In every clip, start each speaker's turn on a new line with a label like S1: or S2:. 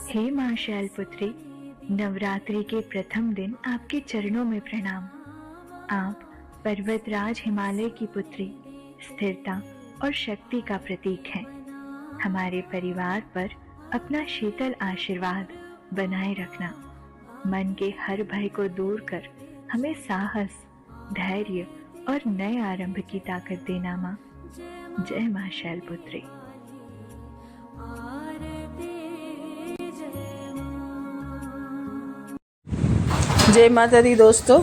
S1: हे माँ शैलपुत्री, नवरात्रि के प्रथम दिन आपके चरणों में प्रणाम। आप पर्वतराज हिमालय की पुत्री, स्थिरता और शक्ति का प्रतीक हैं। हमारे परिवार पर अपना शीतल आशीर्वाद बनाए रखना। मन के हर भय को दूर कर हमें साहस, धैर्य और नए आरंभ की ताकत देना माँ। जय माँ शैलपुत्री।
S2: जय माता दी दोस्तों,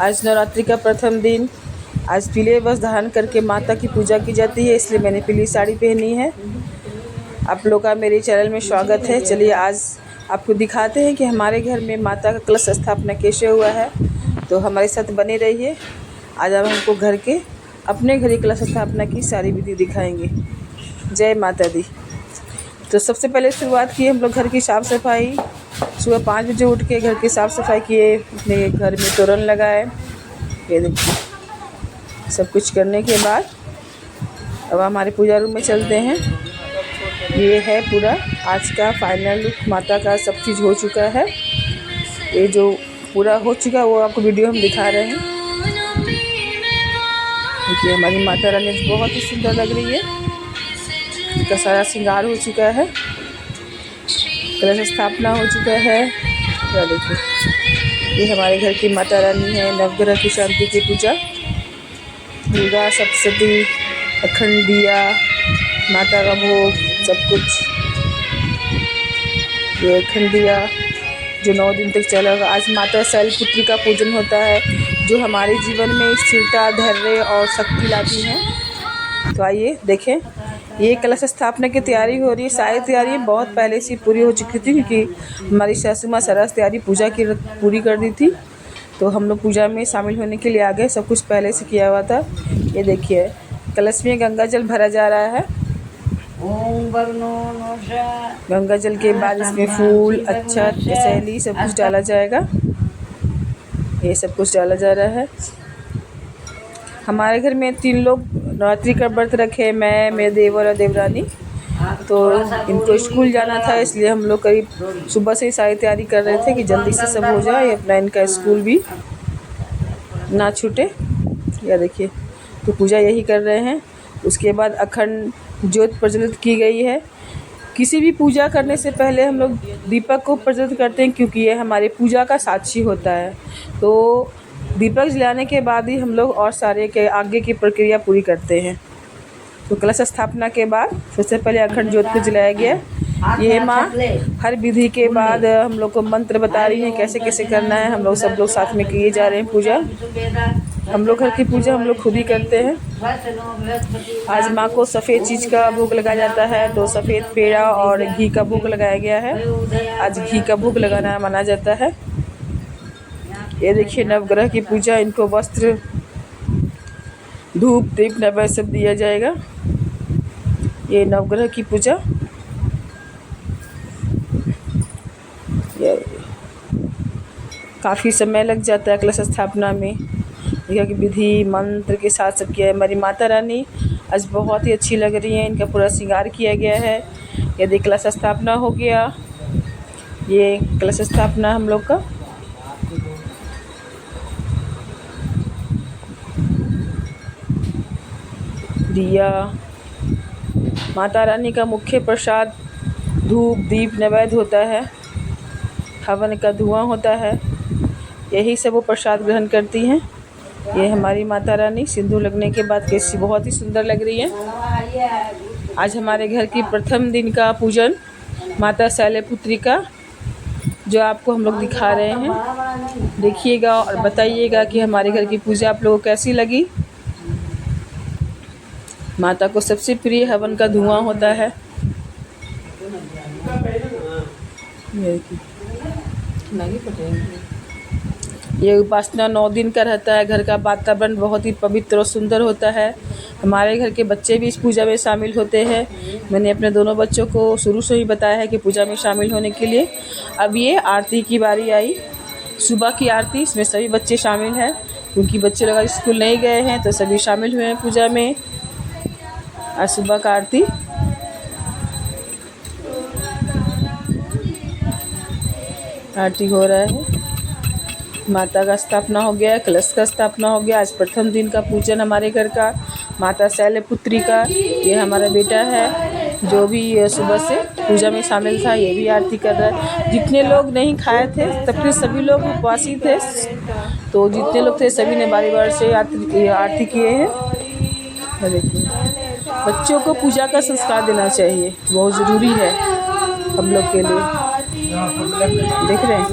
S2: आज नवरात्रि का प्रथम दिन। आज पीले वस्त्र धारण करके माता की पूजा की जाती है, इसलिए मैंने पीली साड़ी पहनी है। आप लोग का मेरे चैनल में स्वागत है। चलिए आज आपको दिखाते हैं कि हमारे घर में माता का कलश स्थापना कैसे हुआ है, तो हमारे साथ बने रहिए। आज हम हमको घर के अपने घर कलश स्थापना की सारी विधि दिखाएंगे। जय माता दी। तो सबसे पहले शुरुआत की हम लोग घर की साफ़ सफाई। सुबह 5 बजे उठ के घर की साफ़ सफाई किए, अपने घर में तोरण लगाए। ये देखिए, सब कुछ करने के बाद अब हमारे पूजा रूम में चलते हैं। ये है पूरा आज का फाइनल लुक। माता का सब चीज़ हो चुका है। ये जो पूरा हो चुका है वो आपको वीडियो हम दिखा रहे हैं। देखिए हमारी माता रानी बहुत ही सुंदर लग रही है। इसका सारा श्रृंगार हो चुका है, कलश स्थापना हो चुका है। तो देखिए ये हमारे घर की माता रानी है। नवग्रह की शांति की पूजा, दुर्गा सप्तशती, अखंड दिया, माता का भोग, सब कुछ। ये अखंड दिया जो 9 दिन तक चलेगा। आज माता शैलपुत्री का पूजन होता है, जो हमारे जीवन में स्थिरता, धैर्य और शक्ति लाती हैं। तो आइए देखें, ये कलश स्थापना की तैयारी हो रही है। सारी तैयारी बहुत पहले से पूरी हो चुकी थी, क्योंकि हमारी सासू माँ सारा तैयारी पूजा की पूरी कर दी थी। तो हम लोग पूजा में शामिल होने के लिए आ गए। सब कुछ पहले से किया हुआ था। ये देखिए कलश में गंगा जल भरा जा रहा है। गंगा जल के बाद इसमें फूल, अक्षत, कसैली सब कुछ डाला जाएगा। ये सब कुछ डाला जा रहा है। हमारे घर में 3 लोग नवरात्रि का व्रत रखे, मैं, मेरे देवर और देवरानी। तो इनको स्कूल जाना था, इसलिए हम लोग करीब सुबह से ही सारी तैयारी कर रहे थे कि जल्दी से सब हो जाए, अपना इनका स्कूल भी ना छूटे। या देखिए, तो पूजा यही कर रहे हैं। उसके बाद अखंड ज्योत प्रज्वलित की गई है। किसी भी पूजा करने से पहले हम लोग दीपक को प्रज्वलित करते हैं, क्योंकि ये हमारे पूजा का साक्षी होता है। तो दीपक जलाने के बाद ही हम लोग और सारे के आगे की प्रक्रिया पूरी करते हैं। तो कलश स्थापना के बाद सबसे पहले अखंड ज्योत को जलाया गया। ये माँ हर विधि के बाद हम लोग को मंत्र बता रही हैं कैसे कैसे करना है। हम लोग सब लोग साथ में किए जा रहे हैं पूजा। हम लोग घर की पूजा हम लोग खुद ही करते हैं। आज माँ को सफ़ेद चीज़ का भोग लगाया जाता है, तो सफ़ेद पेड़ा और घी का भोग लगाया गया है। आज घी का भोग लगाना माना जाता है। ये देखिए नवग्रह की पूजा, इनको वस्त्र, धूप, दीप, नैवेद्य सब दिया जाएगा। ये नवग्रह की पूजा। ये काफ़ी समय लग जाता है कलश स्थापना में। देखिए कि विधि मंत्र के साथ सब किया है। हमारी माता रानी आज बहुत ही अच्छी लग रही हैं। इनका पूरा श्रृंगार किया गया है। यदि कलश स्थापना हो गया, ये कलश स्थापना हम लोग का। दिया, माता रानी का मुख्य प्रसाद धूप, दीप, नैवेद्य होता है। हवन का धुआं होता है। यही सब वो प्रसाद ग्रहण करती हैं। ये हमारी माता रानी सिंदूर लगने के बाद कैसी बहुत ही सुंदर लग रही है। आज हमारे घर की प्रथम दिन का पूजन माता शैलपुत्री का, जो आपको हम लोग दिखा रहे हैं। देखिएगा और बताइएगा कि हमारे घर की पूजा आप लोगों को कैसी लगी। माता को सबसे प्रिय हवन का धुआं होता है। ये उपासना 9 दिन का रहता है। घर का वातावरण बहुत ही पवित्र और सुंदर होता है। हमारे घर के बच्चे भी इस पूजा में शामिल होते हैं। मैंने अपने दोनों बच्चों को शुरू से ही बताया है कि पूजा में शामिल होने के लिए। अब ये आरती की बारी आई, सुबह की आरती। इसमें सभी बच्चे शामिल हैं, क्योंकि बच्चे लोग स्कूल नहीं गए हैं, तो सभी शामिल हुए हैं पूजा में। आज सुबह का आरती। आरती हो रहा है। माता का स्थापना हो गया, कलश का स्थापना हो गया। आज प्रथम दिन का पूजन हमारे घर का माता शैलपुत्री का, ये हमारा बेटा है जो भी सुबह से पूजा में शामिल था, ये भी आरती कर रहा है। जितने लोग नहीं खाए थे तब फिर सभी लोग उपवासी थे, तो जितने लोग थे सभी ने बारी बारी से आरती किए हैं। देखिए, बच्चों को पूजा का संस्कार देना चाहिए, बहुत ज़रूरी है हम लोग के लिए। देख रहे हैं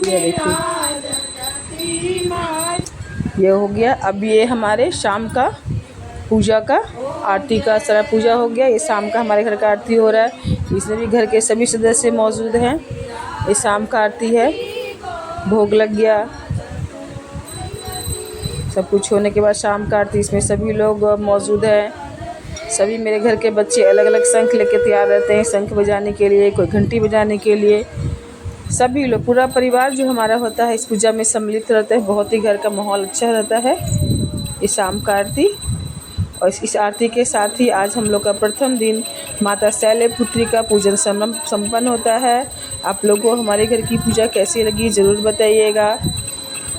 S2: ये देखिए, ये हो गया। अब ये हमारे शाम का पूजा का आरती का सारा पूजा हो गया। ये शाम का हमारे घर का आरती हो रहा है, इसमें भी घर के सभी सदस्य मौजूद हैं। ये शाम का आरती है, भोग लग गया, सब कुछ होने के बाद शाम का आरती, इसमें सभी लोग मौजूद हैं। सभी मेरे घर के बच्चे अलग अलग शंख लेके तैयार रहते हैं, शंख बजाने के लिए, कोई घंटी बजाने के लिए। सभी लोग, पूरा परिवार जो हमारा होता है इस पूजा में सम्मिलित रहता है। बहुत ही घर का माहौल अच्छा रहता है इस शाम का आरती। और इस आरती के साथ ही आज हम लोग का प्रथम दिन माता शैलपुत्री का पूजन संपन्न होता है। आप लोगों को हमारे घर की पूजा कैसी लगी ज़रूर बताइएगा।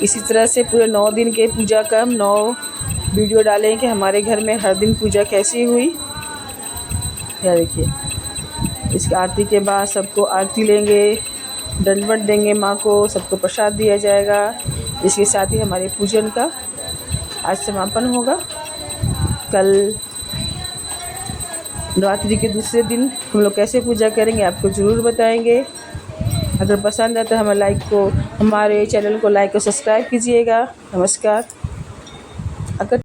S2: इसी तरह से पूरे 9 दिन के पूजा का हम 9 वीडियो डालें कि हमारे घर में हर दिन पूजा कैसी हुई। यह देखिए, इस आरती के बाद सबको आरती लेंगे, दंडवत देंगे माँ को, सबको प्रसाद दिया जाएगा। इसके साथ ही हमारे पूजन का आज समापन होगा। कल नवरात्रि के दूसरे दिन हम लोग कैसे पूजा करेंगे आपको ज़रूर बताएंगे। अगर पसंद है तो हमारे चैनल को लाइक और सब्सक्राइब कीजिएगा। नमस्कार।